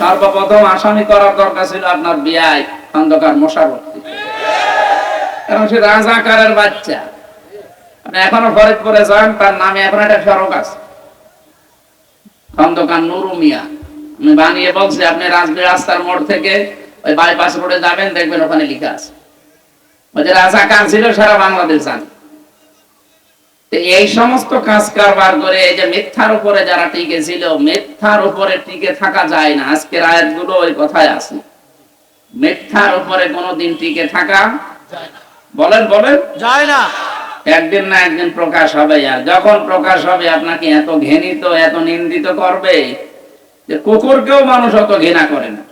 সর্বপ্রথম আসামি করার দরকার ছিল আপনার বিআই খন্দকার মোশাররফ, কারণ সে রাজাকারের বাচ্চা। আপনি এখনো ফরিদপুরে যান, তার নামে এখন একটা সড়ক আছে, খন্দকার নুরু মিয়া। আমি বানিয়ে বলছি, আপনি রাস্তার মোড় থেকে ওই বাইপাস রোডে যাবেন, দেখবেন ওখানে লেখা আছে। ওই যে রাজাকার ছিল সারা বাংলাদেশ জানে। এই সমস্ত কাজ কারবার করে এই যে মিথ্যার উপরে যারা টিকে ছিল, মিথ্যার উপরে টিকে থাকা যায় না। আজকের আয়াতগুলো ওই কথায় আছে, মিথ্যার উপরে কোনোদিন টিকে থাকা বলেন যায় না। একদিন না একদিন প্রকাশ হবে। আর যখন প্রকাশ হবে আপনাকে এত ঘৃণিত, এত নিন্দিত করবে যে কুকুরকেও মানুষ অত ঘৃণা করে না।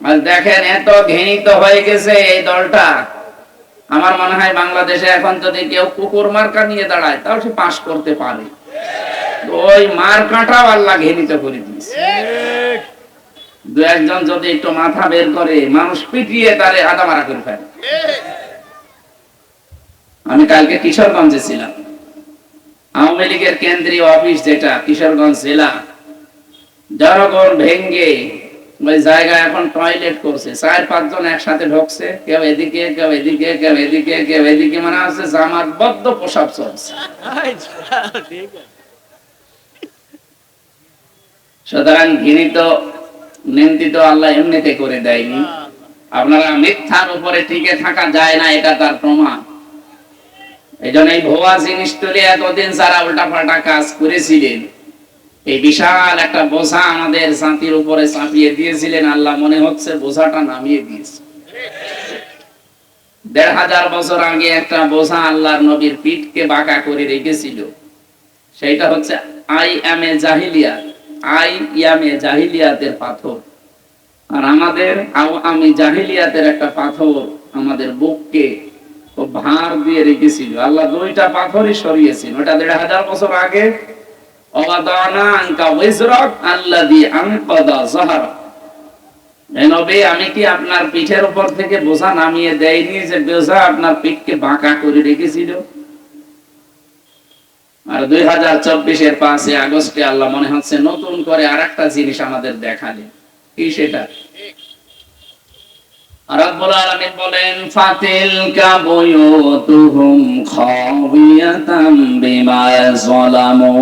আর দেখেন এত ঘৃণিত হয়ে গেছে এই দলটা। আমার মনে হয় বাংলাদেশে এখন যদি কেউ কুকুর মার্কা নিয়ে দাঁড়ায় তাও সে পাশ করতে পারে। ওই মার্কাটাও আল্লাহ ঘৃণিত করে দিয়েছে। দু একজন যদি একটু মাথা বের করে, মানুষ পিটিয়ে তারে আদামারা করে ফেলে। আমি কালকে কিশোরগঞ্জে ছিলাম, আওয়ামী লীগের কেন্দ্রীয় অফিস যেটা কিশোরগঞ্জ জেলা, জনগণ ভেঙ্গে ওই জায়গায় এখন টয়লেট করছে। 4-5 জন একসাথে ঢুকছে, কেউ এদিকে কেউ এদিকে কেউ এদিকে কেউ এদিকে, মানে আছে জামাতবদ্ধ প্রসাব চলছে। সুতরাং ঘৃণিত নিন্দিত আল্লাহ এমনিতে করে দেয়নি। আপনারা মিথ্যার উপরে টিকে থাকা যায় না, এটা তার প্রমাণ। এই জন্য এই ভুয়া জিনিস তুলে এতদিন যারা উল্টাপাল্টা কাজ করেছিলেন, এই বিশাল একটা বোঝা আমাদের জাতির উপরে চাপিয়ে দিয়েছিলেন, আল্লাহ মনে হচ্ছে বোঝাটা নামিয়ে দিয়েছে। 1500 বছর আগে একটা বোঝা আল্লাহর নবীর পিঠকে বাঁকা করে রেখেছিল, সেইটা হচ্ছে আই এম এ জাহিলিয়াতের পাথর। আর আমাদের আমি জাহিলিয়াতের একটা পাথর আমাদের বুককে ভার দিয়ে রেখেছিল। আল্লাহ 2টা পাথরই সরিয়েছেন। ওটা 1500 বছর আগে। আমি কি আপনার পিঠের উপর থেকে বোঝা নামিয়ে দেয়নি, যে বোঝা আপনার পিঠকে বাঁকা করে রেখেছিল? আর 2024-এর 5 আগস্টে আল্লাহ মনে হচ্ছে নতুন করে আরেকটা জিনিস আমাদের দেখালেন। কি সেটা? রব্বুল আলামিন বলেন, ফাতিলকা বুয়ুতুহুম খাবিয়াতাম বিমা যালামু।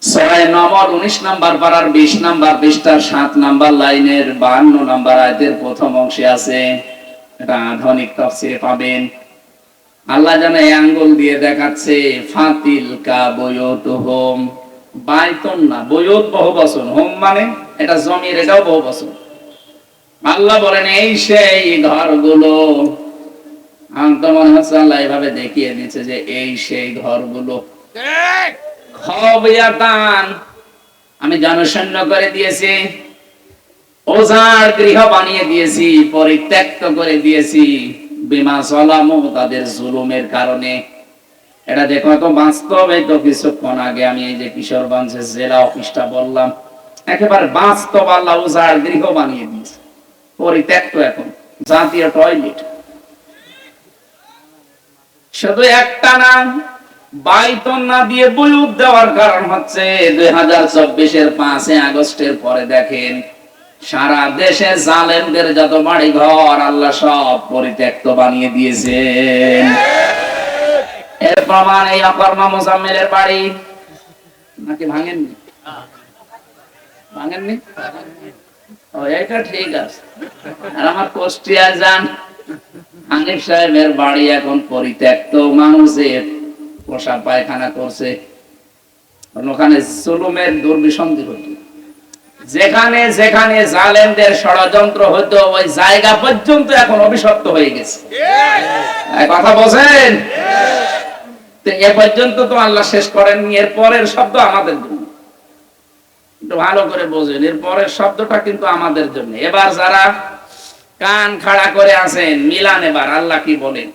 সূরা নমল 19 নম্বর পারার 20 নম্বর পৃষ্ঠার 7 নম্বর লাইনের 52 নম্বর আয়াতের প্রথম অংশে আছে। এটা আধুনিক তাফসীরে পাবেন। আল্লাহ জানে আঙ্গুল দিয়ে দেখাচ্ছে, ফাতিলকা বুয়ুতুহুম, বাইতুন না, বুয়ুত বহুবচন, হোম মানে এটা জমির, এটাও বহুবচন। আল্লাহ বলেন এই সেই ঘরগুলো। আমার তো মনে হচ্ছে আল্লাহ এইভাবে দেখিয়ে দিচ্ছে যে এই সেই ঘরগুলো। খাবিয়াতান, আমি জনশূন্য করে দিয়েছি, ওজার গৃহ বানিয়ে দিয়েছি, পরিত্যক্ত করে দিয়েছি, বিমা যালামু, তাদের জুলুমের কারণে। এটা দেখো তো বাস্তব। এই তো কিছুক্ষণ আগে আমি এই যে কিশোরগঞ্জের জেলা অফিসটা বললাম, একেবারে বাস্তব আল্লাহ ওজার গৃহ বানিয়ে দিয়েছে, পরিত্যক্ত, এখন জাতীয় টয়লেট। শুধু একটা না, বাইতুন না দিয়ে বুয়ুত দেওয়ার কারণ হচ্ছে 2024-এর 5 আগস্টের পরে দেখেন সারা দেশে জালেমদের যত বাড়ি ঘর আল্লাহ সব পরিত্যক্ত বানিয়ে দিয়েছেন। এর প্রমাণ এই অকর্মা মুজাম্মিলের বাড়ি। নাকি ভাঙেননি? ভাঙেননি? ও, এটা ঠিক আছে। আর আমার কুষ্টিয়া যান, হানিফ সাহেবের বাড়ি এখন পরিত্যক্ত, মানুষের পোশাক পায়খানা করছে। ওখানে জুলুমের দুর্বিসন্ধি হতো, যেখানে যেখানে জালেমদের ষড়যন্ত্র হতো ওই জায়গা পর্যন্ত এখন অভিশপ্ত হয়ে গেছে। কথা বলেন, এ পর্যন্ত তো আল্লাহ শেষ করেননি, এর পরের শব্দ আমাদের জন্য। একটু ভালো করে বোঝেন, এর পরের শব্দটা কিন্তু আমাদের জন্য। এবার যারা কান খাড়া করে আছেন মিলান, এবার আল্লাহ কি বলেন,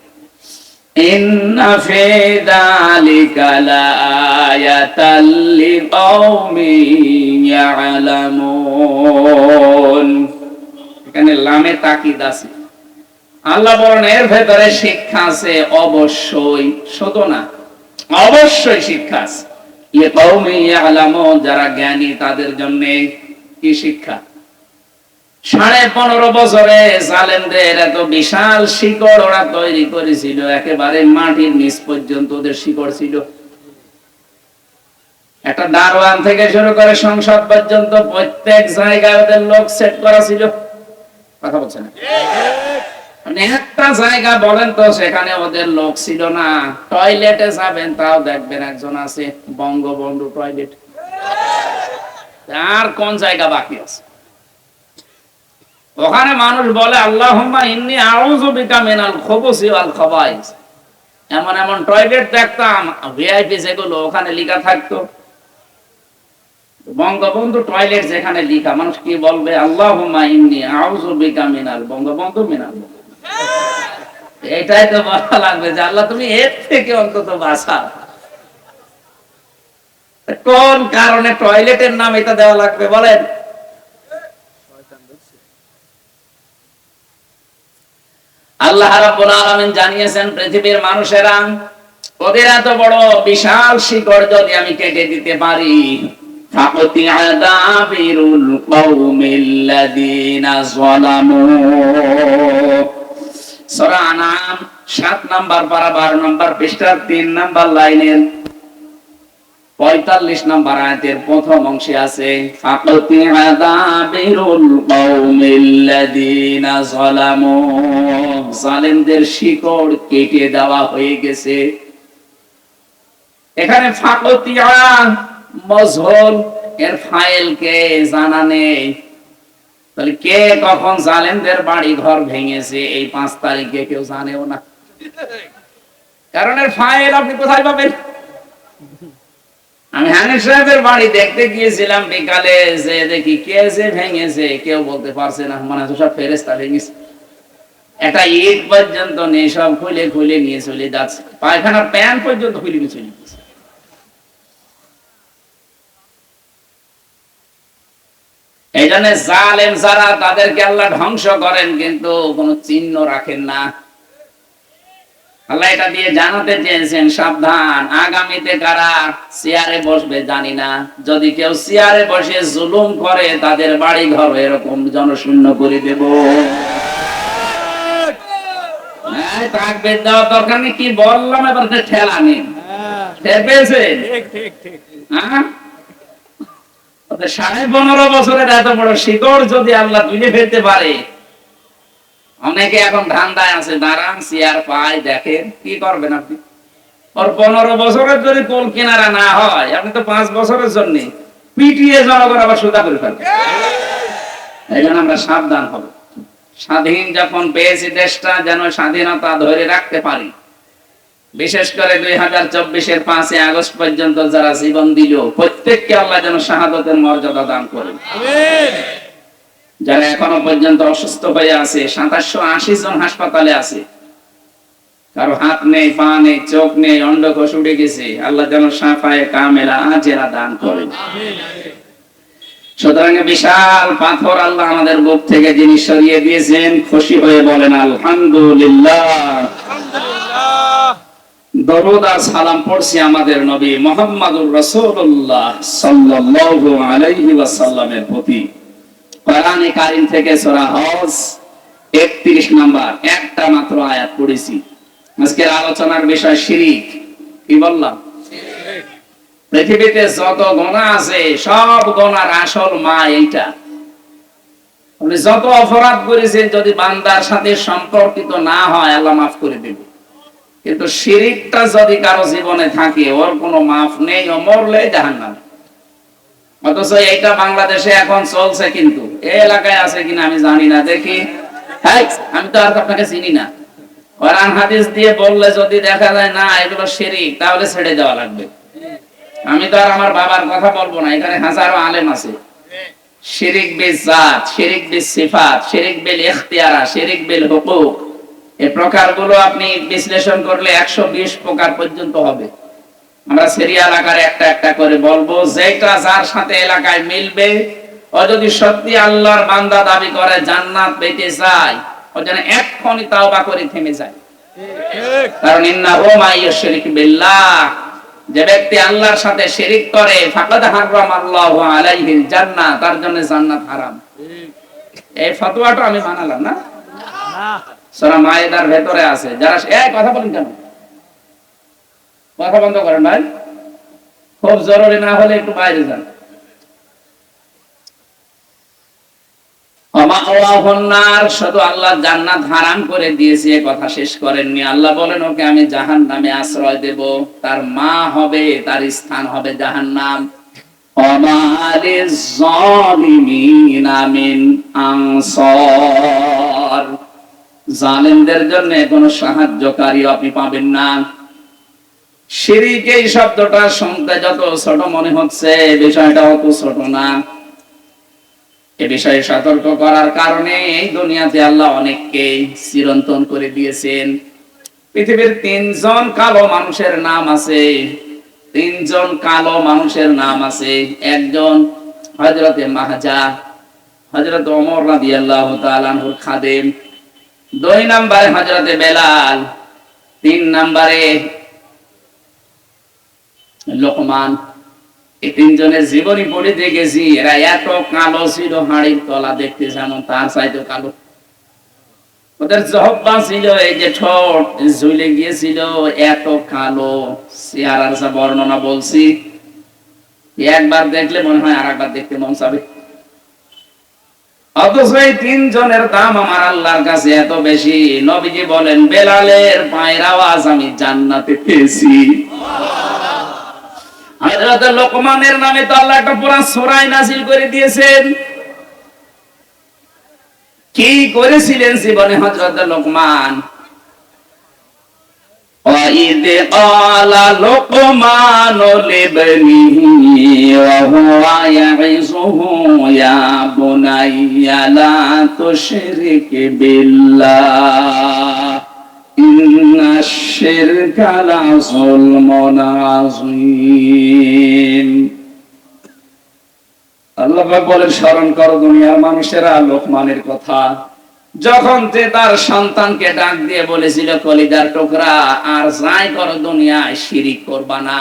ইন্না ফি যালিকা লাআয়াতাল লিকাওমিন ইয়ালামুন। এখানে লামে তাকিদ আছে। আল্লাহ বলেন এর ভেতরে শিক্ষা আছে, অবশ্যই, শুধু না, অবশ্যই শিক্ষা আছে। লিকাউমি ইয়ালামুন, যারা জ্ঞানী তাদের জন্য কি শিক্ষা। 15.5 বছরে জালেমদের এত বিশাল শিকড় ওরা তৈরি করেছিল, একেবারে মাটির নিচ পর্যন্ত ওদের শিকড় ছিল। একটা দারোয়ান থেকে শুরু করে সংসদ পর্যন্ত প্রত্যেক জায়গায় ওদের লোক সেট করা ছিল। কথা বলছেন না? একটা জায়গা বলেন তো সেখানে ওদের লোক ছিল না। টয়লেটে যাবেন তাও দেখবেন একজন আছে, বঙ্গবন্ধু টয়লেট। আর কোন জায়গা বাকি আছে? ওখানে মানুষ বলে আল্লাহুম্মা ইন্নী আউযু বিকা মিনাল খুবুসি ওয়াল খাবাইস। এমন এমন টয়লেট দেখতাম ভিআইপি যেগুলো, ওখানে লেখা থাকতো বঙ্গবন্ধু টয়লেট, যেখানে লেখা মানুষ কি বলবে, আল্লাহুম্মা ইন্নী আউযু বিকা মিনাল বঙ্গবন্ধু মিনাল। এটাই তো বলা লাগবে যে আল্লাহ তুমি এর থেকে অন্তত বাঁচাও। কোন কারণে টয়লেটের নাম এটা দেওয়া লাগবে বলেন? আল্লাহ রাব্বুল আলামিন জানিয়েছেন পৃথিবীর মানুষেরা ওদের এত বড় বিশাল শিকড় যদি আমি কেটে দিতে পারি, ফাকতিয়া দাবিরুল কওমিল্লাযিনা যালামু। সূরা আনাম 7 নাম্বার পারা 12 নাম্বার পৃষ্ঠার 3 নাম্বার লাইনের 45 নাম্বার আয়াতের প্রথম অংশে আছে ফাকতিয়া দাবিরুল কওমিল্লাযিনা যালামু। জালেমদের শিকড় কেটে দেওয়া হয়ে গেছে। এখানে ফাকতিয়া মজহুল, এর ফাইল কে জানা নেই। তাহলে কে কখন জালেমদের বাড়ি ঘর ভেঙেছে এই 5 তারিখে কেউ জানেও না, কারণ এর ফাইল আপনি কোথায় পাবেন? আমি হানিফ সাহেবের বাড়ি দেখতে গিয়েছিলাম বিকালে, যে দেখি কে যে ভেঙেছে কেউ বলতে পারছে না, মনে হচ্ছে সব ফেরেশতা ভেঙেছে। একটা ইট পর্যন্ত নেই, সব খুলে খুলে নিয়ে চলে যাচ্ছে, পায়খানার প্যান পর্যন্ত খুলে নিয়ে চলে যাচ্ছে। এই জন্য জালেম যারা তাদেরকে আল্লাহ ধ্বংস করেন, কিন্তু কোনো চিহ্ন রাখেন না। আল্লাহ এটা দিয়ে জানাতে চেয়েছেন সাবধান, আগামীতে কারা চেয়ারে বসবে জানি না, যদি কেউ চেয়ারে বসে জুলুম করে তাদের বাড়ি ঘর এরকম জনশূন্য করে দেব। তাকবীর দেওয়ার দরকার নেই, কি বললাম এবার ঠেলা নেই, টের পেয়েছেন? হ্যাঁ, 15.5 বছরের এত বড় শিকড় যদি আল্লাহ তুলে ফেলতে পারে, অনেকে এখন ধান্দায় আছে দাঁড়ান চেয়ার পাই দেখেন, কি করবেন আপনি? ওর 15 বছরের যদি কোল কিনারা না হয়, আপনি তো 5 বছরের জন্য পিটিয়ে জনগণ আবার সোজা করে ফেলবেন। এই জন্য আমরা সাবধান হব। স্বাধীন যখন পেয়েছি দেশটা, যেন স্বাধীনতা ধরে রাখতে পারি। বিশেষ করে 2024-এর 5 আগস্ট পর্যন্ত যারা জীবন দিল, প্রত্যেককে আল্লাহ যেন শাহাদাতের মর্যাদা দান করেন। আমিন। যারা এখনো পর্যন্ত অসুস্থ হয়ে আছে, 2780 জন হাসপাতালে আছে, কারো হাত নেই, পা নেই, চোখ নেই, অন্ডকোষ উঠে গেছে, আল্লাহ যেন শাফায়ে কামেলা আজেরা দান করেন। আমিন। সুতরাং বিশাল পাথর আল্লাহ আমাদের বুক থেকে যিনি সরিয়ে দিয়েছেন, খুশি হয়ে বলেন আলহামদুলিল্লাহ। দরুদ আর সালাম পড়ছি আমাদের নবী মুহাম্মদুর রাসূলুল্লাহ সাল্লাল্লাহু আলাইহি ওয়াসাল্লামের প্রতি। কোরআনে কারীম থেকে সূরা হজ 31 নাম্বার একটা মাত্র আয়াত পড়েছি। আজকের আলোচনার বিষয় শিরক। কি বললাম? শিরক। পৃথিবীতে যত গুনাহ আছে সব গুনাহর আসল মা এইটা। আপনি যত অপরাধ করেছেন যদি বান্দার সাথে সম্পর্কিত না হয়, আল্লাহ মাফ করে দেবে। কিন্তু শিরকটা যদি কারো জীবনে থাকে, ওর কোনো মাফ নেই, ও মরলে জাহান্নামে। অথচ এইটা বাংলাদেশে এখন চলছে, কিন্তু এই এলাকায় আছে কিনা আমি জানি না। দেখি, হ্যাঁ, আমি তো আর আপনাকে চিনি না। কোরআন হাদিস দিয়ে বললে যদি দেখা যায় না এগুলো শিরক, তাহলে ছেড়ে দেওয়া লাগবে। আমি তো আর আমার বাবার কথা বলবো না, এখানে হাজারো আলেম আছে। শিরক বিল জাত, শিরক বিল সিফাত, শিরক বিল ইখতিয়ারা, শিরক বিল হুকুক, এই প্রকারগুলো আপনি বিশ্লেষণ করলে 120 প্রকার পর্যন্ত হবে। আমরা সিরিয়াল আকারে একটা একটা করে বলবো, যেটা যার সাথে এলাকায় মিলবে, ও যদি সত্যি আল্লাহর বান্দা দাবি করে, জান্নাত পেতে চায়, ও যেন এক্ষুনি তাওবা করে থেমে যায়। কারণ ইন্নাহু মা ইউশরিক বিল্লাহ, যে ব্যক্তি আল্লাহর সাথে শিরিক করে ফাকাদ হারামাল্লাহু আলাইহিল জান্নাহ, তার জন্য জান্নাত হারাম। এই ফতোয়াটা আমি বানালাম না, সূরা মায়েদার ভেতরে আছে। যারা কথা বলেন কেন, কথা বন্ধ করেন ভাই, খুব জরুরি না হলে একটু বাইরে যান। শুধু আল্লাহ জান্নাত হারাম করে দিয়েছে এ কথা শেষ করেননি। আল্লাহ বলেন ওকে আমি জাহান্নামে আশ্রয় দেব, তার মা হবে, তার স্থান হবে জাহান্নাম। জালেমদের জন্য কোনো সাহায্যকারী আপনি পাবেন না। শিরিক এই শব্দটা শুনতে যত ছোট মনে হচ্ছে, বিষয়টা অত ছোট না। এ বিষয়ে সতর্ক করার কারণে এই দুনিয়াতে আল্লাহ অনেককে চিরন্তন করে দিয়েছেন। পৃথিবীর 3 জন কালো মানুষের নাম আছে, 3 জন কালো মানুষের নাম আছে। একজন হযরতে মাহজা, হযরত ওমর রাদিয়াল্লাহু তাআলা আনহুর খাদেম। 2 নম্বরে হযরতে বেলাল, 3 নম্বরে লোকমান। এই 3 জনের জীবনী পড়ে দেখেছি, এরা এত কালো ছিল, হাড়ির তলা দেখতে যেমন তার চাইতে কালো। ওদের জহব্বা ছিল, এই যে ঠোঁট ঝুলে গিয়েছিল, এত কালো। চেহারার যা বর্ণনা বলছি, একবার দেখলে মনে হয় আরেকবার দেখতে মন চাবে। অথচ এই 3 জনের দাম আমার আল্লাহর কাছে এত বেশি। নবীজি বলেন বেলালের পায়ের আওয়াজ আমি জান্নাতে পেয়েছি। হযরত লোকমানের নামে তো আল্লাহ একটা পুরা সূরা নাযিল করে দিয়েছেন। কি করেছিলেন জীবনে হযরত লোকমান? وَإِذْ قَالَ لُقْمَانُ لِابْنِهِ وَهُوَ يَعِظُهُ يَا بُنَيَّ لَا تُشْرِكْ بِاللَّهِ إِنَّ الشِّرْكَ لَظُلْمٌ عَظِيمٌ। আল্লাহ পাক বলেন স্মরণ করো দুনিয়ার মানুষেরা লোকমানের কথা, যখন সে তার সন্তানকে ডাক দিয়ে বলেছিল কলিজার টুকরা, আর যাই করো দুনিয়ায় শিরিক করবা না,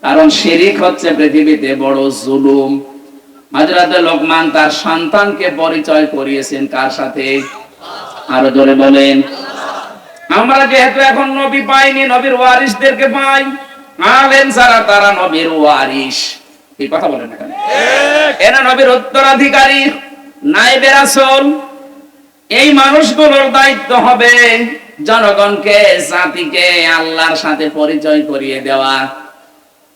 কারণ শিরিক হচ্ছে পৃথিবীতে বড় জুলুম। হযরত লোকমান তার সন্তানকে পরিচয় করিয়েছেন কার সাথে? আরো জোরে বলেন। আমরা যেহেতু এখন নবী পাইনি, নবীর ওয়ারিসদেরকে পাই। আলেম যারা তারা নবীর ওয়ারিস। এই কথা বলেন না কেন? এরা নবীর উত্তরাধিকারী, নায়েবে রাসূল। এই মানুষগুলোর দায়িত্ব হবে জনগণকে, জাতিকে আল্লাহর সাথে পরিচয় করিয়ে দেওয়া।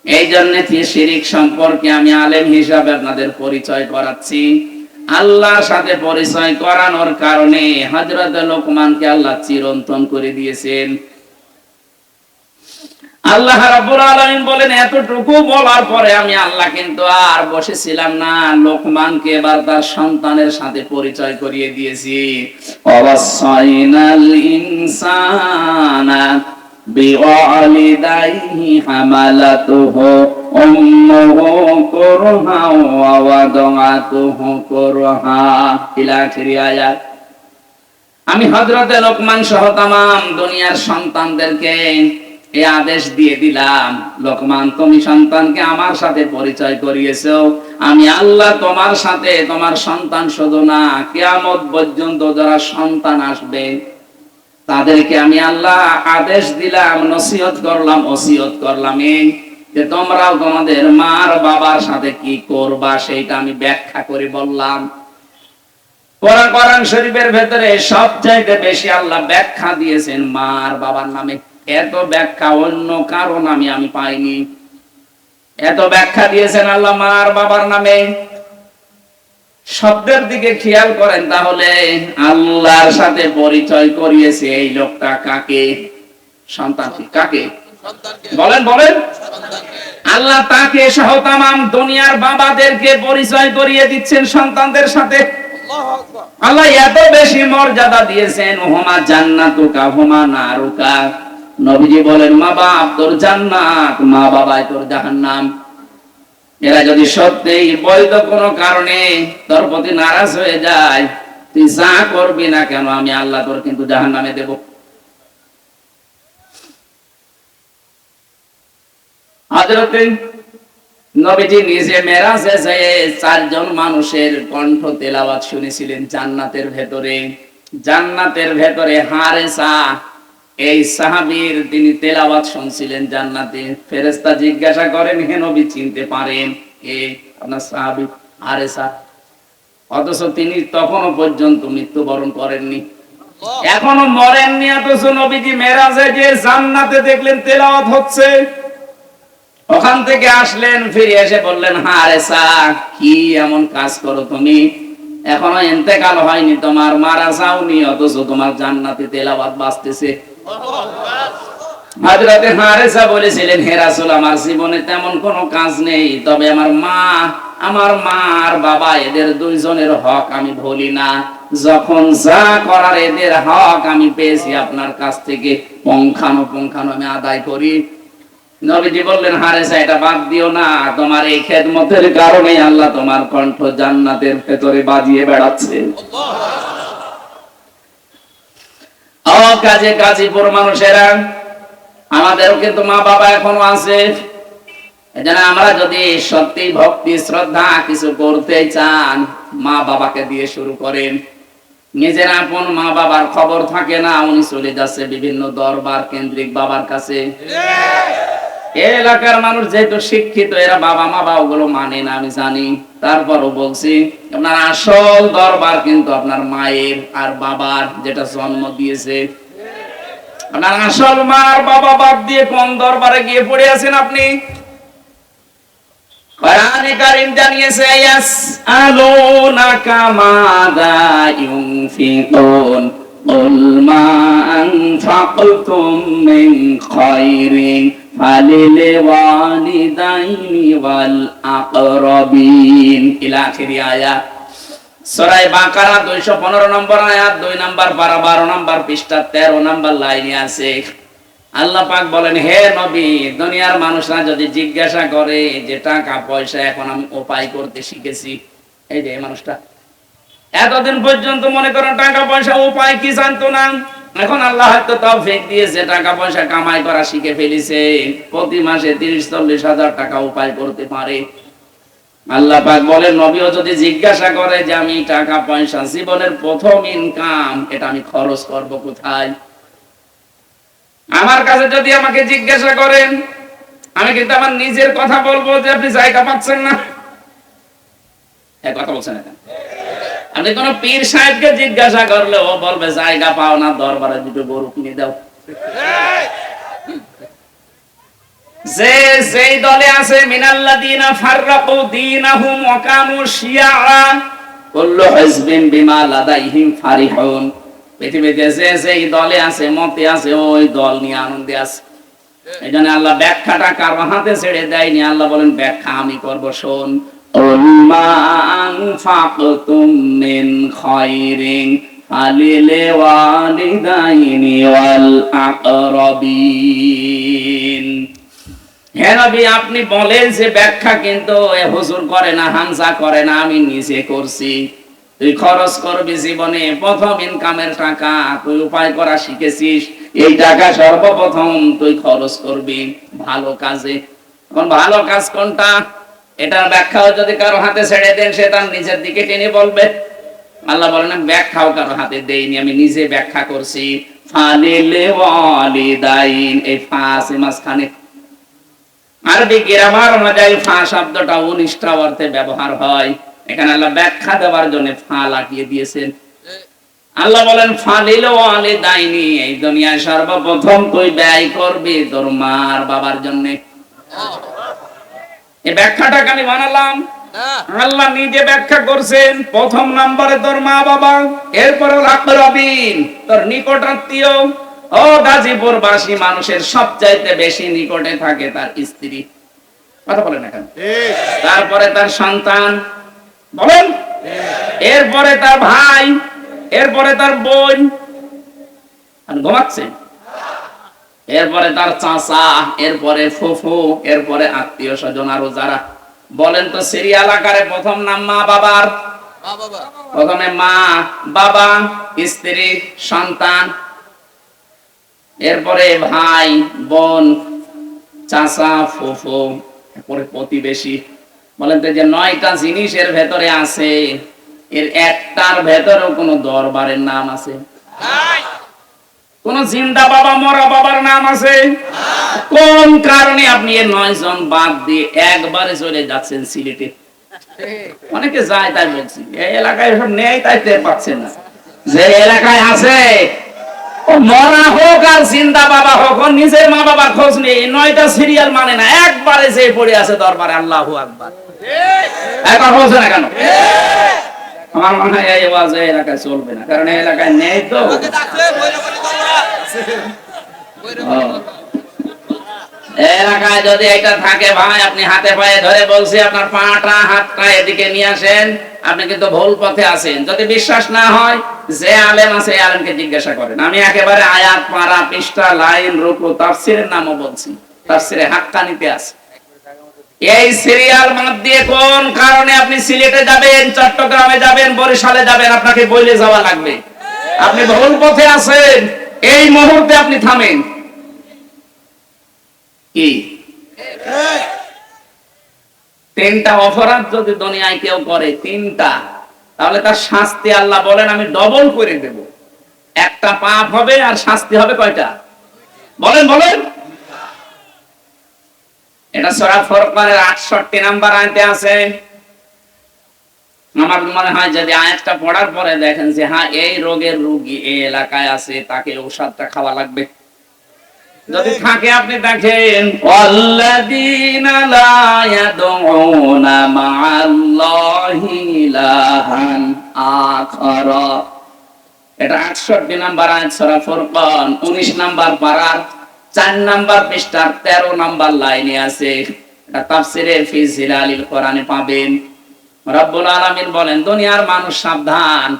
এই জন্য শিরিক সম্পর্কে আমি আলেম হিসাবে আপনাদের পরিচয় করাচ্ছি। আল্লাহর সাথে পরিচয় করানোর কারণে হযরত লোকমানকে আল্লাহ চিরন্তন করে দিয়েছেন। আল্লাহ রাব্বুল আলামিন বলেন এতটুকু বলার পরে আমি আল্লাহ কিন্তু আর বসেছিলাম না, লোকমানকে এবার তার সন্তানের সাথে পরিচয় করিয়ে দিয়েছি। ওয়াসাইনাল ইনসানা বিওয়ালিদাইহি হামালাতুহু উম্মুহু কুরহা ওয়া ওয়াদাআতুহু কুরহা ইলা আখির আয়াত। আমি হযরত লোকমান সহ তামাম দুনিয়ার সন্তানদেরকে এই আদেশ দিয়ে দিলাম, লোকমান তুমি সন্তানকে আমার সাথে পরিচয় করিয়েছো। আমি আল্লাহ তোমার সাথে তোমার সন্তান শুধু না, কিয়ামত পর্যন্ত যারা সন্তান আসবে তাদেরকে আমি আল্লাহ আদেশ দিলাম, নসিহত করলাম, ওসিয়ত করলাম এই যে তোমরাও তোমাদের মার বাবার সাথে কি করবা সেইটা আমি ব্যাখ্যা করে বললাম। কোরআন শরীফের ভেতরে সবচাইতে বেশি আল্লাহ ব্যাখ্যা দিয়েছেন মার বাবার নামে। এত ব্যাখ্যা অন্য কারো নামে আমি পাইনি। এত ব্যাখ্যা দিয়েছেন আল্লাহ মার বাবার নামে। শব্দের দিকে খেয়াল করেন তাহলে, আল্লাহর সাথে পরিচয় করিয়েছে এই লোকটা কাকে? সন্তানকে। কাকে? বলেন বলেন। আল্লাহ তাকে সহ তামাম দুনিয়ার বাবাদেরকে পরিচয় করিয়ে দিচ্ছেন সন্তানদের সাথে। আল্লাহ এত বেশি মর্যাদা দিয়েছেন। হুমা জান্নাতুকা হুমা নারুকা। নবীজি বলেন মা বাপ তোর জান্নাত, মা বাবাই তোর জাহান্নাম। এরা যদি সত্যিই বৈধ কোনো কারণে তোর প্রতি নারাজ হয়ে যায়, তুই যা করবি না কেন আমি আল্লাহ তোর কিন্তু জাহান্নামে দেব। হযরতে নবীজি নিজে মেরাজে যেয়ে 4 জন মানুষের কণ্ঠ তেলাওয়াত শুনেছিলেন জান্নাতের ভেতরে। জান্নাতের ভেতরে হারেসা এই সাহাবীর তিনি তেলাওয়াত শুনছিলেন জান্নাতে। ফেরেশতা জিজ্ঞাসা করেন, হে নবী চিনতে পারেন কে আপনার সাহাবী হারেসা? অথচ তিনি তখনও পর্যন্ত মৃত্যুবরণ করেননি, এখনো মরেননি, অথচ নবীজি মেরাজে যে জান্নাতে দেখলেন তেলাওয়াত হচ্ছে। ওখান থেকে আসলেন, ফিরে এসে বললেন, হারেসা কি এমন কাজ করো তুমি, এখনো ইন্তেকাল হয়নি তোমার, মারা যাওনি, অথচ তোমার জান্নাতে তেলাওয়াত বাজতেছে। হযরতে হারেসা বলেছিলেন, হে রাসূল আমার জীবনে তেমন কোনো কাজ নেই, তবে আমার মা আর বাবা এদের দুইজনের হক আমি ভুলি না। যখন যা করার এদের হক আমি পেয়েছি আপনার কাছ থেকে পুঙ্খানুপুঙ্খানু আমি আদায় করি। নবীজি বললেন, হারেসা এটা বাদ দিও না, তোমার এই খেদমতের কারণে আল্লাহ তোমার কণ্ঠ জান্নাতের ভেতরে বাজিয়ে বেড়াচ্ছে। ও কাজে গাজীপুর মানুষেরা, আমাদেরও কিন্তু মা বাবা এখনো আছে। এজন্য আমরা যদি সত্যি ভক্তি শ্রদ্ধা কিছু করতে চান, মা বাবাকে দিয়ে শুরু করেন। নিজের আপন মা বাবার খবর থাকে না, উনি চলে যাচ্ছে বিভিন্ন দরবার কেন্দ্রিক বাবার কাছে। এলাকার মানুষ যেহেতু শিক্ষিত, এরা বাবা মা বাবা ওগুলো মানে না আমি জানি, তারপরও বলছি আপনার আসল দরবার কিন্তু আপনার মায়ের আর বাবার, যেটা জন্ম দিয়েছে। আপনার আসল মা আর বাবা বাদ দিয়ে কোন দরবারে গিয়ে পড়ে আছেন আপনি? কোরআনে কারীম জানিয়েছে, ইয়াসআলুনাকা মাযা ইউনফিকুন কুল মা আনফাকতুম মিন খায়রিন ফালিল ওয়ালিদাইনি ওয়াল আকরাবিন ইলা আখিরি আয়াত। সূরা বাকারা 215 নম্বর আয়াত, 2 নম্বর পারা 12 নম্বর পৃষ্ঠা 13 নম্বর লাইনে আছে। আল্লাহ পাক বলেন, হে নবী, দুনিয়ার মানুষরা যদি জিজ্ঞাসা করে যে টাকা পয়সা এখন আমি উপায় করতে শিখেছি, এই যে মানুষটা এতদিন পর্যন্ত মনে করেন টাকা পয়সা উপায় কি জানতো না, এখন আল্লাহ হয়তো তৌফিক দিয়েছে, টাকা পয়সা কামাই করা শিখে ফেলেছে, প্রতি মাসে 30-40 হাজার টাকা উপায় করতে পারে। আল্লাহ পাক বলেন, নবীও যদি জিজ্ঞাসা করে যে আমি টাকা পয়সা জীবনের প্রথম ইনকাম এটা আমি খরচ করব কোথায়, আমার কাছে যদি আমাকে জিজ্ঞাসা করেন, আমি কিন্তু আমার নিজের কথা বলবো যে আপনি জায়গা পাচ্ছেন না। এই কথা বলছেন না? আপনি কোন পীর সাহেবকে জিজ্ঞাসা করলে ও বলবে জায়গা পাও না, দরবারে দুটো গরু কিনে দাও। যে যেই দলে আছে, মিনাল্লাযিনা ফাররাকু দীনাহুম ওয়া কানু শিয়া কুল্লু হিজবিন বিমা লাদাইহিম ফারিহুন। পৃথিবীতে যে যেই দলে আছে, মতে আছে, ওই দল নিয়ে আনন্দে আছে। এইজন্য আল্লাহ ব্যাখ্যাটা কারো হাতে ছেড়ে দেয়নি, আল্লাহ বলেন ব্যাখ্যা আমি করব, শোন। উম্মা আনফাকতুম মিন খায়রিন ফালিল ওয়ালিদাইনি ওয়াল আকরাবিন। হে নবী, আপনি বলেন যে ব্যাখ্যা কিন্তু হুজুর করে না, হামজা করে না, আমি নিজে করছি। তুই খরচ করবি জীবনে প্রথম ইনকামের টাকা, তুই উপায় করা শিখেছিস, এই টাকা সর্বপ্রথম তুই খরচ করবি ভালো কাজে। এখন ভালো কাজ কোনটা, এটার ব্যাখ্যাও যদি কারো হাতে ছেড়ে দেন, সে তার নিজের দিকে টেনে বলবে। আল্লাহ বলেন ব্যাখ্যাও কারো হাতে দেইনি, আমি নিজে ব্যাখ্যা করছি। ফালিল ওয়ালিদাইন, এই ফা আছে মাঝখানে। আরবি গ্রামার অনুযায়ী ফা শব্দটা 19টা অর্থে ব্যবহার হয়, এখানে আল্লাহ ব্যাখ্যা দেওয়ার জন্য ফা লাগিয়ে দিয়েছেন। আল্লাহ বলেন ফালিল ওয়ালিদাইনি, এই দুনিয়ায় সর্বপ্রথম তুই ব্যয় করবি তোর মা আর বাবার জন্য। এই ব্যাখ্যাটাকে আমি বানালাম, আল্লাহ নিজে ব্যাখ্যা করছেন। প্রথম নম্বরে তোর মা বাবা, এরপর আকরাবিন তোর নিকট আত্মীয়। ও গাজীপুর বাসী মানুষের সবচাইতে বেশি নিকটে থাকে তার স্ত্রী, কথা বলেন এখন, তারপরে তার সন্তান, বলেন, এরপরে তার ভাই, এরপরে তার বোন, ঘুমাচ্ছে, এরপরে তার চাচা, এরপরে ফুফু, এরপরে আত্মীয় স্বজন আরো যারা। বলেন তো সিরিয়াল আকারে প্রথম নাম মা বাবার, প্রথমে মা বাবা স্ত্রী সন্তান, এরপরে ভাই বোন, চাচা, ফুফু, পরে প্রতিবেশী। বলেন তো যে 9টা জিনিসের ভেতরে আছে, এর একটার ভেতরেও কোন দরবারের নাম আছে? কোন জিন্দা বাবা মরা বাবার নাম আছে? কোন কারণে আপনি এই 9 জন বাদ দিয়ে একবারে চলে যাচ্ছেন সিলেটে? অনেকে যায় তাই বলছি, এই এলাকায় সব নেই তাই টের পাচ্ছেন না। যে এলাকায় আছে ও মরা হোক আর জিন্দা বাবা হোক, ও নিজের মা বাবার খোঁজ নেই, 9টা সিরিয়াল মানে না, একবারে যে পড়ে আছে দরবারে আল্লাহু আকবার। একবার বলছে না কেন? আমার মনে হয় এই আওয়াজ এই এলাকায় চলবে না, কারণ এই এলাকায় নেই তো। এলাকায় যদি এটা থাকে ভাই, আপনি হাতে পায়ে ধরে বলছি আপনার পাটা হাতটা এদিকে নিয়ে আসেন, আপনি কিন্তু ভুল পথে আছেন। যদি বিশ্বাস না হয়, যে আলেম আছে এই আলেমকে জিজ্ঞাসা করেন। আমি একেবারে আয়াত, পারা, পৃষ্ঠা, লাইন, রুকু, তাফসীরের নামও বলছি, তাফসীরে হাক্কানিতে আছে। এই সিরিয়াল বাদ দিয়ে কোন কারণে আপনি সিলেটে যাবেন, চট্টগ্রামে যাবেন, বরিশালে যাবেন, আপনাকে বলে যাওয়া লাগবে আপনি ভুল পথে আছেন। এই মুহূর্তে আপনি থামেন। কি 3টা অপরাধ যদি দুনিয়ায় কেউ করে, 3টা, তাহলে তার শাস্তি আল্লাহ বলেন আমি ডবল করে দেব। একটা পাপ হবে আর শাস্তি হবে কয়টা? বলেন বলেন। এটা সূরা ফুরকানের 68 নাম্বার আয়াতে আছে। আমার মনে হয় যদি আয়াতটা পড়ার পরে দেখেন যে হ্যাঁ এই রোগের রোগী এই এলাকায় আছে, তাকে ঔষধটা খাওয়া লাগবে। যদি থাকে আপনি দেখেন ওয়াল্লাযীনা লা ইয়াদউনা মা'আল্লাহি ইলাহান আখার, এটা 68 নাম্বার আয়াত সূরা ফুরকান 19 নাম্বার পারার 4 নাম্বার পৃষ্ঠার 13 নাম্বার লাইনে আছে। এটা তাফসীরে ফি জিলালিল কোরআনে পাবেন। রব্বুল আলামিন বলেন দুনিয়ার মানুষ সাবধান,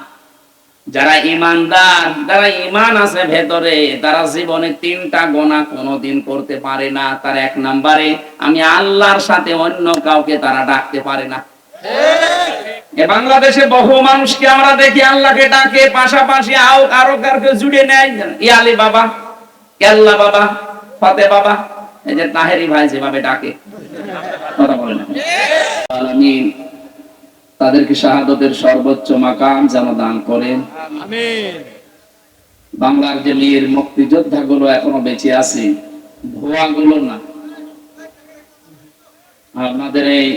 যারা ঈমানদার, যারা ঈমান আছে ভেতরে, তারা জীবনে 3টা গুনাহ কোনোদিন করতে পারে না। তার 1 নম্বরে আমি আল্লাহর সাথে অন্য কাউকে তারা ডাকতে পারে না। ঠিক। বাংলাদেশে বহু মানুষকে আমরা দেখি আল্লাহকে ডাকে, পাশাপাশি আরো কারকে জুড়ে নেয়। ইয়ালি বাবা, কেল্লা বাবা, ফতে বাবা, এই যে তাহেরি ভাই যেভাবে ডাকে, কথা বলেন। আমিন। তাদেরকে শাহাদাতের সর্বোচ্চ মাকাম যেন দান করেন, আমিন। বাংলার যে বীর মুক্তিযোদ্ধা গুলো এখনো বেঁচে আছে, ভুয়া গুলো না, আপনাদের এই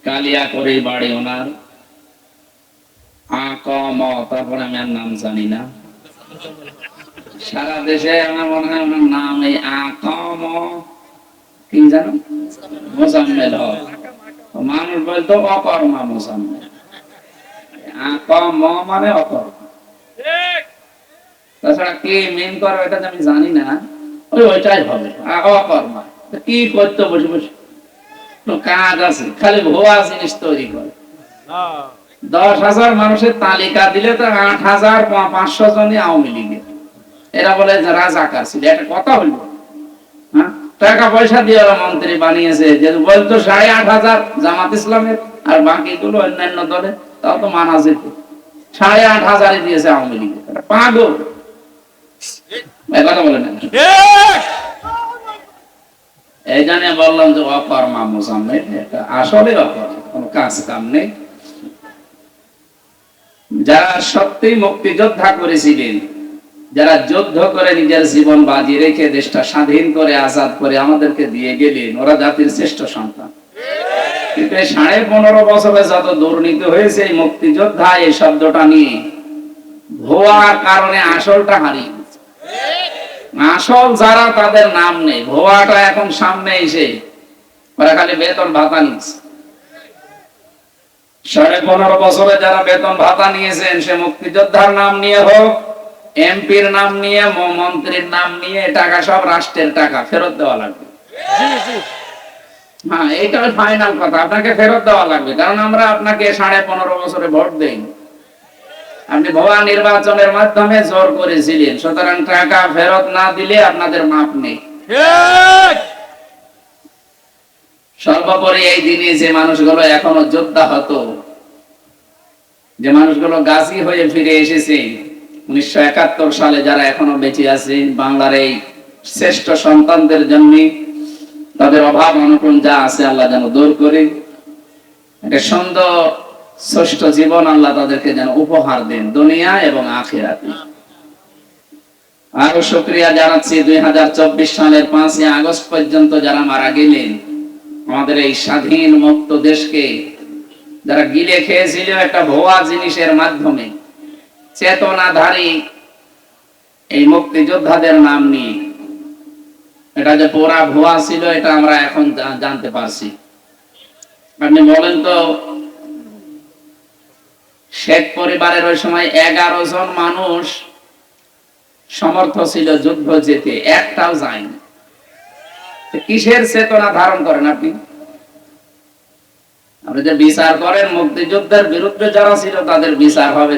কালিয়া করে বাড়ি ওনার আকম, তারপরে আমি আর নাম জানি না, সারা দেশে আমার মনে হয় ওনার নাম এই আকম কি জানো, মোজাম্মেল হক। মানুষ বলতো অকর্মা মোজাম্মেল, আকম মানে অকর্মা। তাছাড়া কি মেন করে এটা আমি জানি না, ওইটাই হবে অকর্মা। কি করতে বসে বসে কাজ আছে, খালি ভুয়া জিনিস তৈরি করে। 10,000 মানুষের তালিকা দিলে তো 8,500 জনই আওয়ামী লীগের। এরা বলে রাজাকার ছিল, একটা কথা হইল। হ্যাঁ, টাকা পয়সা দিয়ে ওরা মন্ত্রী বানিয়েছে, যে বলতো 8,500 জামাত ইসলামের আর বাকিগুলো অন্যান্য দলে, তাও তো মানা যেত। 8,500 দিয়েছে আওয়ামী লীগ, পাগল। কথা বলে না, এই জন্য বললাম যে অকর্মা মোজাম্মেল, এটা আসলে অকর্মা, কোনো কাজ কাম নেই। যারা সত্যি মুক্তিযোদ্ধা করেছিলেন, যারা যুদ্ধ করে নিজের জীবন বাজি রেখে দেশটা স্বাধীন করে আজাদ করে আমাদেরকে দিয়ে গেলেন, ওরা জাতির শ্রেষ্ঠ সন্তান। কিন্তু 15.5 বছরে যত দুর্নীতি হয়েছে এই মুক্তিযোদ্ধা এই শব্দটা নিয়ে, ভুয়ার কারণে আসলটা হারিয়ে গেছে। আসল যারা, তাদের নাম নেই, ভুয়াটা এখন সামনে এসে ওরা খালি বেতন ভাতা নিচ্ছে। 15.5 বছরে যারা বেতন ভাতা নিয়েছেন, সে মুক্তিযোদ্ধার নাম নিয়ে হোক, এমপির নাম নিয়ে, মন্ত্রীর নাম নিয়ে, টাকা সব রাষ্ট্রের টাকা, ফেরত দেওয়া লাগবে। হ্যাঁ, এইটা ফাইনাল কথা, আপনাকে ফেরত দেওয়া লাগবে। কারণ আমরা আপনাকে 15.5 বছরে ভোট দেই, আপনি ভুয়া নির্বাচনের মাধ্যমে জোর করেছিলেন, সুতরাং টাকা ফেরত না দিলে আপনাদের মাপ নেই। সর্বোপরি এই দিনে যে মানুষগুলো এখনো যোদ্ধা হতো, যে মানুষগুলো গাজী হয়ে ফিরে এসেছে 1971 সালে, যারা এখনো বেঁচে আছে, বাংলার এই শ্রেষ্ঠ সন্তানদের জন্য তাদের অভাব অনটন যা আছে আল্লাহ যেন দূর করে একটা সুন্দর ষষ্ঠ জীবন আল্লাহ তাদেরকে যেন উপহার দেন দুনিয়া এবং আখিরাতে। আরো শুকরিয়া জানাচ্ছি 2024 সালের 5ই আগস্ট পর্যন্ত যারা মারা গেলেন, আমাদের এই স্বাধীন মুক্ত দেশকে যারা গিলে খেয়েছিল একটা ভুয়া জিনিসের মাধ্যমে, চেতনাধারী এই মুক্তিযোদ্ধাদের নাম নিয়ে। এটা যে পুরা ভুয়া ছিল এটা আমরা এখন জানতে পারছি। আপনি বলেন তো, শেখ পরিবারের ওই সময় 11 জন মানুষ সমর্থ ছিল যুদ্ধ যেতে, একটাও যায়নি। কিসের চেতনা ধারণ করেন আপনি? আপনি যে বিচার করেন মুক্তিযুদ্ধের বিরুদ্ধে যারা ছিল তাদের বিচার হবে।